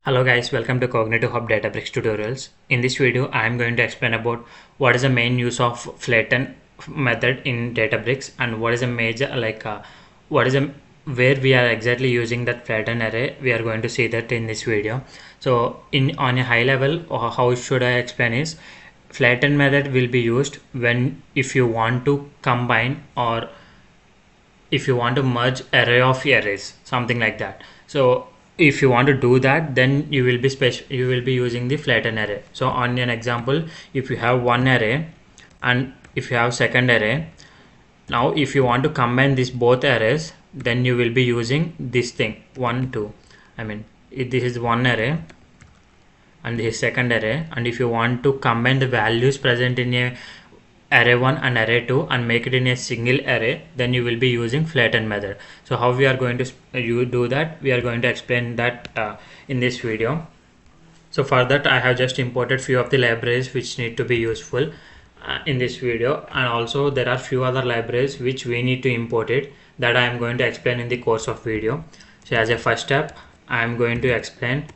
Hello guys, welcome to Cognitive Hub Databricks Tutorials. In this video, I am going to explain about what is the main use of Flatten method in Databricks and what is a major what is a where we are exactly using that Flatten array. We are going to see that in this video. So in on a high level, or how should I explain is Flatten method will be used when if you want to combine or if you want to merge array of arrays, something like that. So if you want to do that, then you will be using the flatten array. So on an example, if you have one array and if you have second array, now if you want to combine these both arrays, then you will be using this thing 1 2. This is one array and this is second array, and if you want to combine the values present in a array 1 and array 2 and make it in a single array, then you will be using flatten method. So how we are going to you do that, we are going to explain that in this video. So for that, I have just imported few of the libraries which need to be useful in this video, and also there are few other libraries which we need to import it, that I am going to explain in the course of video. So as a first step, I am going to explain,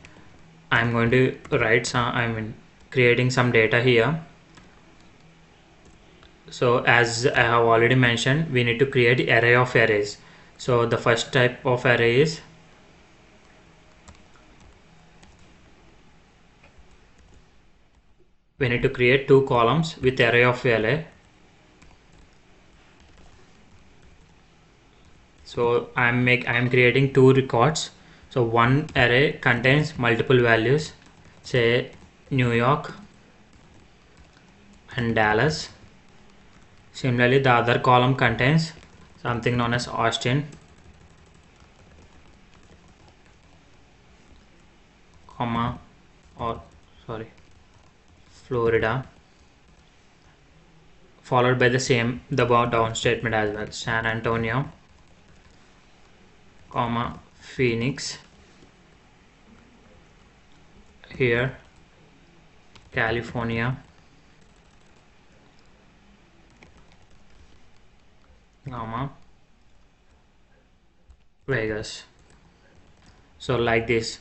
I am going to write some creating some data here. So as I have already mentioned, we need to create array of arrays. So the first type of array is we need to create two columns with array of array. So I am creating two records. So one array contains multiple values, say New York and Dallas. Similarly, the other column contains something known as Austin, Florida, followed by the down statement as well, San Antonio, Phoenix, here California, Vegas. So like this,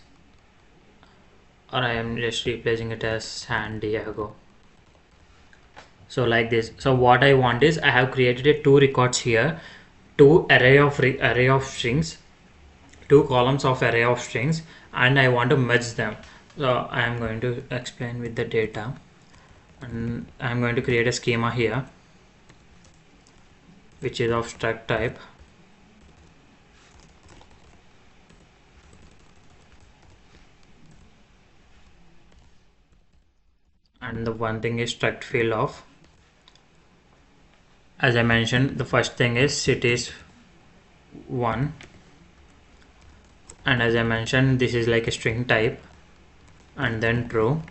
or I am just replacing it as San Diego. So like this. So what I want is, I have created two records here, two array of strings, two columns of array of strings, and I want to merge them. So I am going to explain with the data, and I am going to create a schema here which is of struct type. And the one thing is struct field of, as I mentioned, the first thing is cities 1, and as I mentioned, this is like a string type, and then true.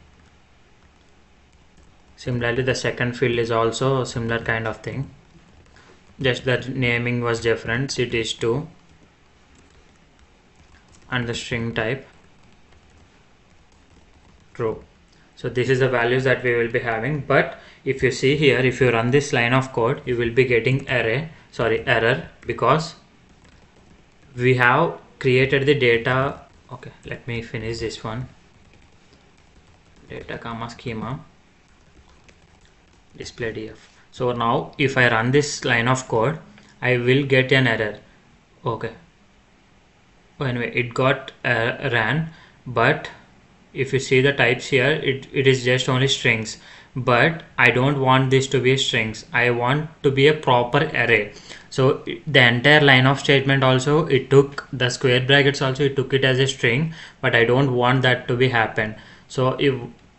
Similarly, the second field is also a similar kind of thing, just that naming was different, cities 2, and the string type true. So this is the values that we will be having. But if you see here, if you run this line of code, you will be getting error, because we have created the data. Okay, let me finish this one. Data schema display df. So now if I run this line of code, I will get an error. Okay, anyway, it got ran, but if you see the types here, it is just only strings. But I don't want this to be strings, I want to be a proper array. So the entire line of statement also, it took the square brackets also, it took it as a string, but I don't want that to be happen. So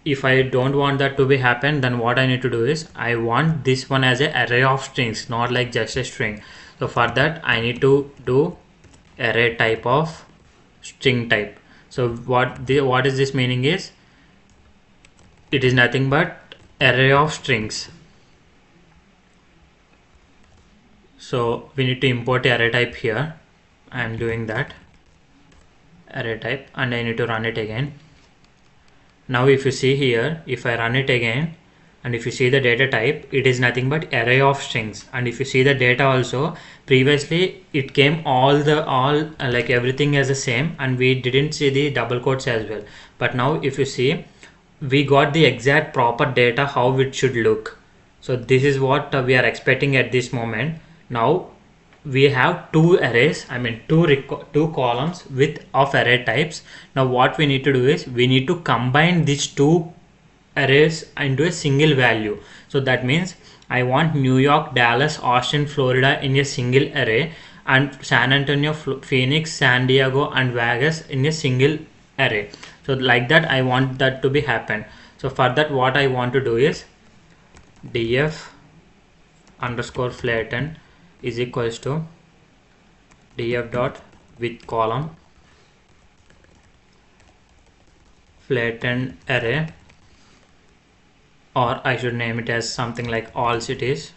if I don't want that to be happen, then what I need to do is, I want this one as an array of strings, not like just a string. So for that, I need to do array type of string type. So what is this meaning is, it is nothing but array of strings. So we need to import array type here. I am doing that, array type, and I need to run it again. Now if you see here, if I run it again, And if you see the data type, it is nothing but array of strings. And if you see the data also, previously it came all like everything as the same, and we didn't see the double quotes as well. But now if you see, we got the exact proper data how it should look. So this is what we are expecting at this moment. Now we have two arrays, I mean two columns with of array types. Now what we need to do is we need to combine these two arrays into a single value. So that means I want New York, Dallas, Austin, Florida in a single array, and San Antonio, Phoenix, San Diego and Vegas in a single array. So like that I want that to be happen. So for that what I want to do is df underscore flatten is equals to df dot with column flatten array, or I should name it as something like all cities,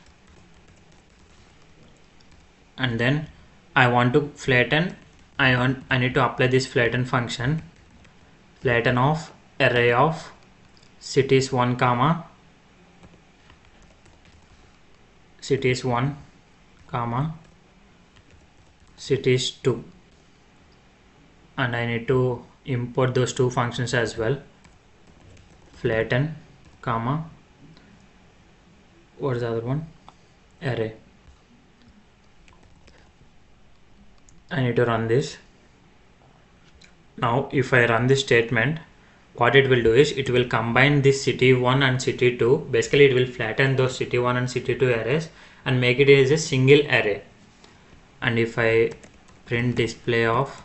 and then I want to flatten, I need to apply this flatten function, flatten of array of cities 1 comma cities 1 comma cities 2, and I need to import those two functions as well, flatten comma what is the other one, array. I need to run this. Now if I run this statement, what it will do is it will combine this city 1 and city 2. Basically it will flatten those city 1 and city 2 arrays and make it as a single array. And if I print display of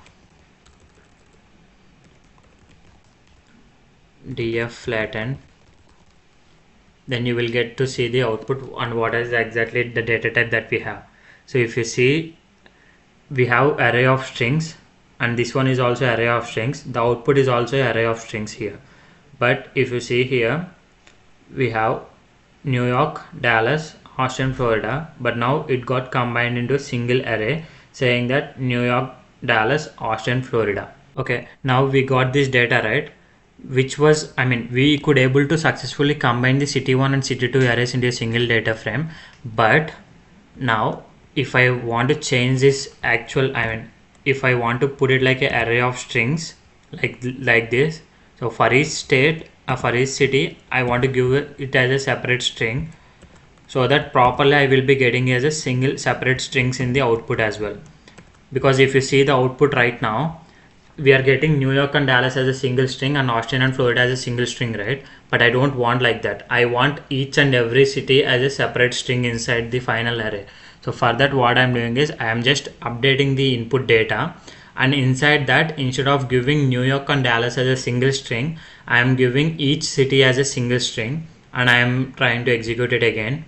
df flatten, then you will get to see the output and what is exactly the data type that we have. So if you see, we have array of strings, and this one is also array of strings. The output is also array of strings here. But if you see here, we have New York, Dallas, Austin, Florida, but now it got combined into a single array saying that New York, Dallas, Austin, Florida. Okay, now we got this data, right? Which was, I mean, we could able to successfully combine the city 1 and city 2 arrays into a single data frame. But now if I want to change this actual, I mean, if I want to put it like an array of strings like this, so for each state, for each city, I want to give it as a separate string, so that properly I will be getting as a single separate strings in the output as well. Because if you see the output right now, we are getting New York and Dallas as a single string and Austin and Florida as a single string, right? But I don't want like that. I want each and every city as a separate string inside the final array. So for that what I'm doing is I am just updating the input data, and inside that, instead of giving New York and Dallas as a single string, I am giving each city as a single string, and I am trying to execute it again.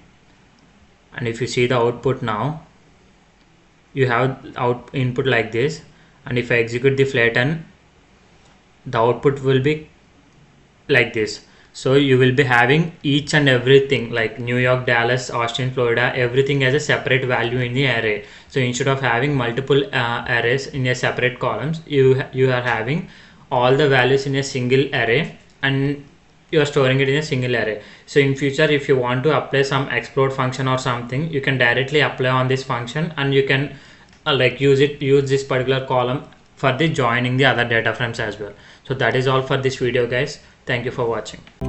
And if you see the output now, you have input like this, and if I execute the flatten, the output will be like this. So you will be having each and everything like New York, Dallas, Austin, Florida, everything as a separate value in the array. So instead of having multiple arrays in a separate columns, you are having all the values in a single array, and you are storing it in a single array. So in future, if you want to apply some explode function or something, you can directly apply on this function, and you can use this particular column for the joining the other data frames as well. So that is all for this video, guys. Thank you for watching.